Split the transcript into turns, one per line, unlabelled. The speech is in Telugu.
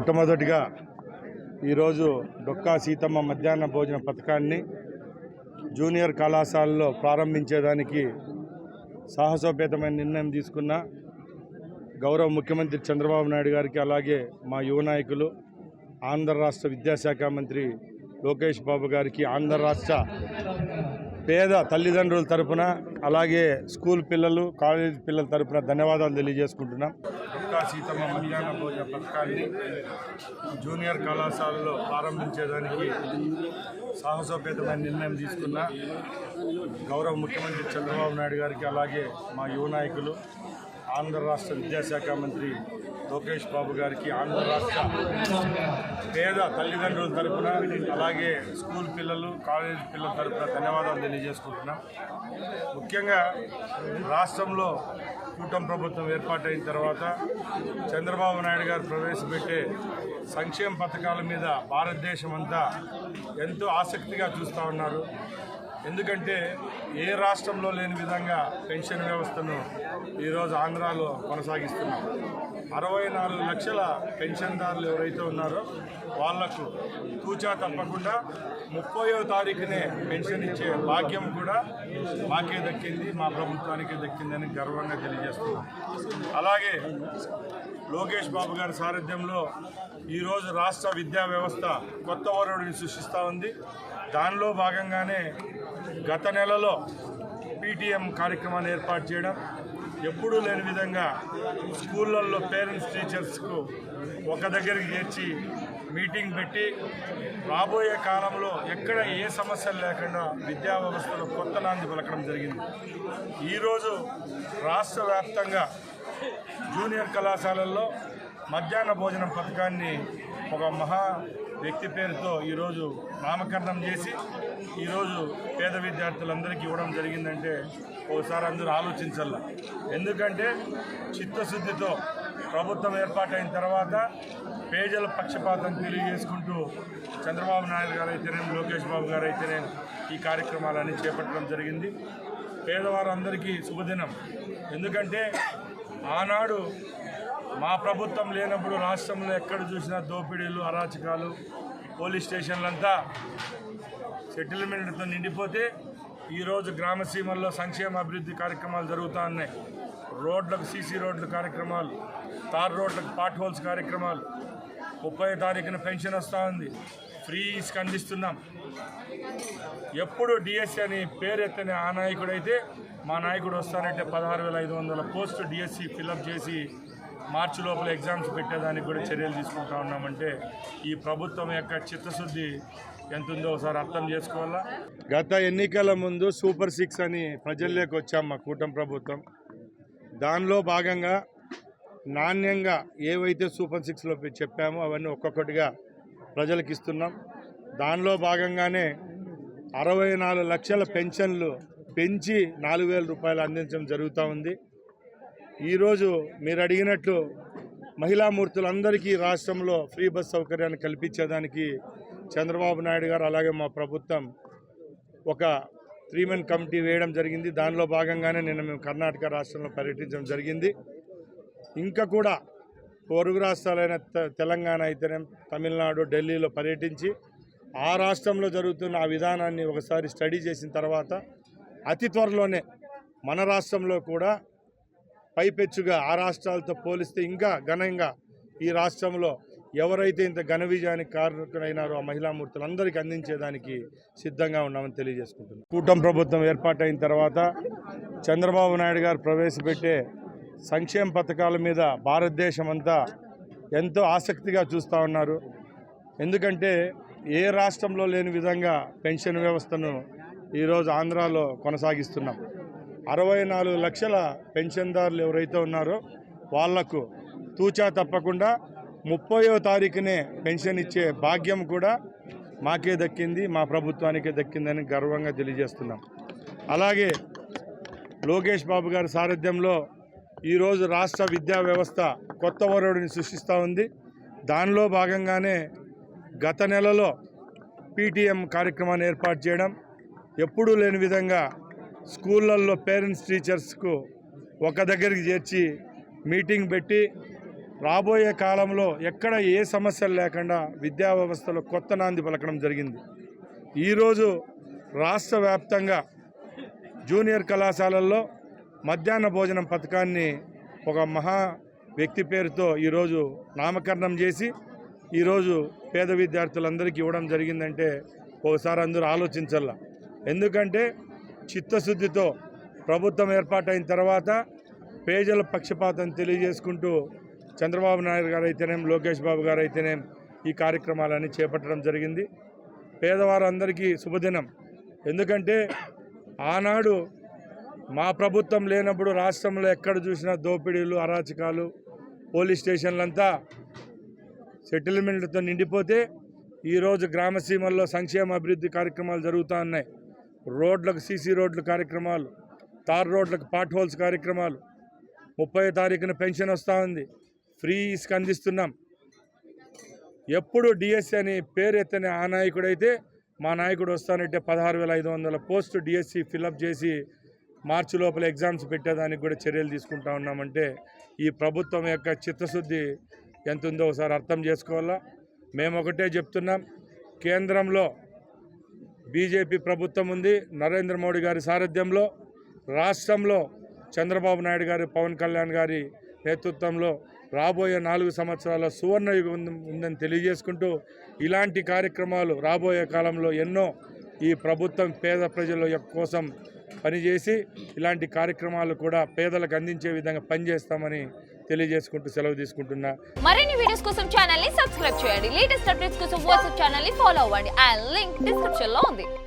మొట్టమొదటిగా ఈరోజు డొక్కా సీతమ్మ మధ్యాహ్న భోజన పథకాన్ని జూనియర్ కళాశాలలో ప్రారంభించేదానికి సాహసోపేతమైన నిర్ణయం తీసుకున్న గౌరవ ముఖ్యమంత్రి చంద్రబాబు నాయుడు గారికి, అలాగే మా యువ నాయకులు ఆంధ్ర రాష్ట్ర విద్యాశాఖ మంత్రి లోకేష్ బాబు గారికి, ఆంధ్ర రాష్ట్ర పేద తల్లిదండ్రుల తరపున, అలాగే స్కూల్ పిల్లలు, కాలేజ్ పిల్లల తరపున ధన్యవాదాలు తెలియజేసుకుంటున్నాం. డొక్కా సీతమ్మ మధ్యాహ్న భోజన పథకాన్ని జూనియర్ కళాశాలలో ప్రారంభించేదానికి సాహసోపేతమైన నిర్ణయం తీసుకున్న గౌరవ ముఖ్యమంత్రి చంద్రబాబు నాయుడు గారికి, అలాగే మా యువ నాయకులు ఆంధ్ర రాష్ట్ర విద్యాశాఖ మంత్రి లోకేష్ బాబు గారికి, ఆంధ్ర రాష్ట్ర పేద తల్లిదండ్రుల తరపున, అలాగే స్కూల్ పిల్లలు, కాలేజ్ పిల్లల తరపున ధన్యవాదాలు తెలియజేసుకుంటున్నాం. ముఖ్యంగా రాష్ట్రంలో కూటమి ప్రభుత్వం ఏర్పాటైన తర్వాత చంద్రబాబు నాయుడు గారు ప్రవేశపెట్టే సంక్షేమ పథకాల మీద భారతదేశం అంతా ఎంతో ఆసక్తిగా చూస్తూ ఉన్నారు. ఎందుకంటే ఏ రాష్ట్రంలో లేని విధంగా పెన్షన్ వ్యవస్థను ఈరోజు ఆంధ్రాలో కొనసాగిస్తున్నాం. 64 లక్షల పెన్షన్దారులు ఎవరైతే ఉన్నారో వాళ్లకు తూచా తప్పకుండా 30వ తారీఖునే పెన్షన్ ఇచ్చే భాగ్యం కూడా మాకే దక్కింది, మా ప్రభుత్వానికి దక్కిందని గర్వంగా తెలియజేస్తున్నాం. అలాగే లోకేష్ బాబు గారి సారథ్యంలో ఈరోజు రాష్ట్ర విద్యా వ్యవస్థ కొత్త వరుడిని సృష్టిస్తూ ఉంది. దానిలో భాగంగానే గత నెలలో పీటీఎం కార్యక్రమాన్ని ఏర్పాటు చేయడం, ఎప్పుడూ లేని విధంగా స్కూళ్ళల్లో పేరెంట్స్ టీచర్స్కు ఒక దగ్గరికి చేర్చి మీటింగ్ పెట్టి రాబోయే కాలంలో ఎక్కడ ఏ సమస్యలు లేకుండా విద్యా వ్యవస్థలో కొత్త నాంది పలకడం జరిగింది. ఈరోజు రాష్ట్ర వ్యాప్తంగా జూనియర్ కళాశాలల్లో మధ్యాహ్న భోజనం పథకాన్ని ఒక మహా వ్యక్తి పేరుతో ఈరోజు నామకరణం చేసి ఈరోజు పేద విద్యార్థులందరికీ ఇవ్వడం జరిగిందంటే ఒకసారి అందరూ ఆలోచించాల. ఎందుకంటే చిత్తశుద్ధితో ప్రభుత్వం ఏర్పాటైన తర్వాత పేదల పక్షపాతం తెలియజేసుకుంటూ చంద్రబాబు నాయుడు గారు అయితేనేం, లోకేష్ బాబు గారు అయితేనేం ఈ కార్యక్రమాలన్నీ చేపట్టడం జరిగింది. పేదవారందరికీ శుభదినం. ఎందుకంటే ఆనాడు మా ప్రభుత్వం లేనప్పుడు రాష్ట్రంలో ఎక్కడ చూసినా దోపిడీలు, అరాచకాలు, పోలీస్ స్టేషన్లంతా సెటిల్మెంట్తో నిండిపోతే ఈరోజు గ్రామసీమల్లో సంక్షేమ అభివృద్ధి కార్యక్రమాలు జరుగుతూ ఉన్నాయి. రోడ్లకు సీసీ రోడ్లు కార్యక్రమాలు, తార్ రోడ్లకు పాట్ హోల్స్ కార్యక్రమాలు, 30వ తారీఖున పెన్షన్ వస్తూ ఉంది, ఫ్రీ ఇసుక అందిస్తున్నాం. ఎప్పుడు డిఎస్సి అని పేరెత్తని ఆ నాయకుడైతే మా నాయకుడు వస్తానంటే 16,500 పోస్టు డిఎస్సి ఫిలప్ చేసి మార్చి లోపల ఎగ్జామ్స్ పెట్టేదానికి కూడా చర్యలు తీసుకుంటా ఉన్నామంటే ఈ ప్రభుత్వం యొక్క చిత్తశుద్ధి ఎంత ఉందో ఒకసారి అర్థం చేసుకోవాలా. గత ఎన్నికల ముందు సూపర్ 6 అని ప్రజల్లోకి వచ్చాం మా కూటమి ప్రభుత్వం. దానిలో భాగంగా నాణ్యంగా ఏవైతే సూపర్ 6లో చెప్పామో అవన్నీ ఒక్కొక్కటిగా ప్రజలకు ఇస్తున్నాం. దానిలో భాగంగానే 64 లక్షల పెన్షన్లు పెంచి 4,000 రూపాయలు అందించడం జరుగుతూ ఉంది. ఈరోజు మీరు అడిగినట్లు మహిళామూర్తులందరికీ రాష్ట్రంలో ఫ్రీ బస్ సౌకర్యాన్ని కల్పించేదానికి చంద్రబాబు నాయుడు గారు, అలాగే మా ప్రభుత్వం ఒక 3-man కమిటీ వేయడం జరిగింది. దానిలో భాగంగానే నిన్న మేము కర్ణాటక రాష్ట్రంలో పర్యటించడం జరిగింది. ఇంకా కూడా పొరుగు రాష్ట్రాలైన తెలంగాణ అయితేనే, తమిళనాడు, ఢిల్లీలో పర్యటించి ఆ రాష్ట్రంలో జరుగుతున్న ఆ విధానాన్ని ఒకసారి స్టడీ చేసిన తర్వాత అతి త్వరలోనే మన రాష్ట్రంలో కూడా పైపెచ్చుగా ఆ రాష్ట్రాలతో పోలిస్తే ఇంకా ఘనంగా ఈ రాష్ట్రంలో ఎవరైతే ఇంత ఘన విజయానికి కారకులైనారో ఆ మహిళామూర్తులందరికీ అందించేదానికి సిద్ధంగా ఉన్నామని తెలియజేసుకుంటున్నాం. కూటమి ప్రభుత్వం ఏర్పాటైన తర్వాత చంద్రబాబు నాయుడు గారు ప్రవేశపెట్టే సంక్షేమ పథకాల మీద భారతదేశం అంతా ఎంతో ఆసక్తిగా చూస్తూ ఉన్నారు. ఎందుకంటే ఏ రాష్ట్రంలో లేని విధంగా పెన్షన్ వ్యవస్థను ఈరోజు ఆంధ్రాలో కొనసాగిస్తున్నాం. 64 లక్షల పెన్షన్దారులు ఎవరైతే ఉన్నారో వాళ్లకు తూచా తప్పకుండా 30వ తారీఖునే పెన్షన్ ఇచ్చే భాగ్యం కూడా మాకే దక్కింది, మా ప్రభుత్వానికే దక్కిందని గర్వంగా తెలియజేస్తున్నాం. అలాగే లోకేష్ బాబు గారి సారథ్యంలో ఈరోజు రాష్ట్ర విద్యా వ్యవస్థ కొత్త వరుడిని సృష్టిస్తూ ఉంది. దానిలో భాగంగానే గత నెలలో పీటీఎం కార్యక్రమాన్ని ఏర్పాటు చేయడం, ఎప్పుడూ లేని విధంగా స్కూళ్ళల్లో పేరెంట్స్ టీచర్స్కు ఒక దగ్గరికి చేర్చి మీటింగ్ పెట్టి రాబోయే కాలంలో ఎక్కడ ఏ సమస్యలు లేకుండా విద్యా వ్యవస్థలో కొత్త నాంది పలకడం జరిగింది. ఈరోజు రాష్ట్ర వ్యాప్తంగా జూనియర్ కళాశాలల్లో మధ్యాహ్న భోజనం పథకాన్ని ఒక మహా వ్యక్తి పేరుతో ఈరోజు నామకరణం చేసి ఈరోజు పేద విద్యార్థులందరికీ ఇవ్వడం జరిగిందంటే ఒకసారి అందరూ ఆలోచించాల. ఎందుకంటే చిత్తశుద్ధితో ప్రభుత్వం ఏర్పాటైన తర్వాత పేదల పక్షపాతం తెలియజేసుకుంటూ చంద్రబాబు నాయుడు గారు అయితేనేం, లోకేష్ బాబు గారు అయితేనేం ఈ కార్యక్రమాలన్నీ చేపట్టడం జరిగింది. పేదవారందరికీ శుభదినం. ఎందుకంటే ఆనాడు మా ప్రభుత్వం లేనప్పుడు రాష్ట్రంలో ఎక్కడ చూసినా దోపిడీలు, అరాచకాలు, పోలీస్ స్టేషన్లంతా సెటిల్మెంట్లతో నిండిపోతే ఈరోజు గ్రామసీమల్లో సంక్షేమ అభివృద్ధి కార్యక్రమాలు జరుగుతూ ఉన్నాయి. రోడ్లకు సీసీ రోడ్ల కార్యక్రమాలు, తార్ రోడ్లకు పాట్ హోల్స్ కార్యక్రమాలు, 30వ తారీఖున పెన్షన్ వస్తూ ఉంది, ఫ్రీ ఇసుక అందిస్తున్నాం. ఎప్పుడు డిఎస్సి అని పేరు ఎత్తనే ఆ నాయకుడైతే మా నాయకుడు వస్తానంటే 16,500 పోస్టు డిఎస్సి ఫిలప్ చేసి మార్చి లోపల ఎగ్జామ్స్ పెట్టేదానికి కూడా చర్యలు తీసుకుంటా ఉన్నామంటే ఈ ప్రభుత్వం యొక్క చిత్తశుద్ధి ఎంత ఉందో ఒకసారి అర్థం చేసుకోవాలా. మేము ఒకటే చెప్తున్నాం, కేంద్రంలో బీజేపీ ప్రభుత్వం ఉంది, నరేంద్ర మోడీ గారి సారథ్యంలో, రాష్ట్రంలో చంద్రబాబు నాయుడు గారి, పవన్ కళ్యాణ్ గారి నేతృత్వంలో రాబోయే 4 సంవత్సరాల సువర్ణ యుగం ఉందని తెలియజేసుకుంటూ ఇలాంటి కార్యక్రమాలు రాబోయే కాలంలో ఎన్నో ఈ ప్రభుత్వం పేద ప్రజల కోసం పనిచేసి ఇలాంటి కార్యక్రమాలు కూడా పేదలకు అందించే విధంగా పనిచేస్తామని తెలియజేసుకుంటూ సెలవు తీసుకుంటున్నా.
మరిన్ని వీడియోస్ కోసం ఛానల్ ని సబ్స్క్రైబ్ చేయండి. లేటెస్ట్ అప్డేట్స్ కోసం వాట్సాప్ ఛానల్ ని ఫాలో అవ్వండి. ఆ లింక్ డిస్క్రిప్షన్ లో ఉంది.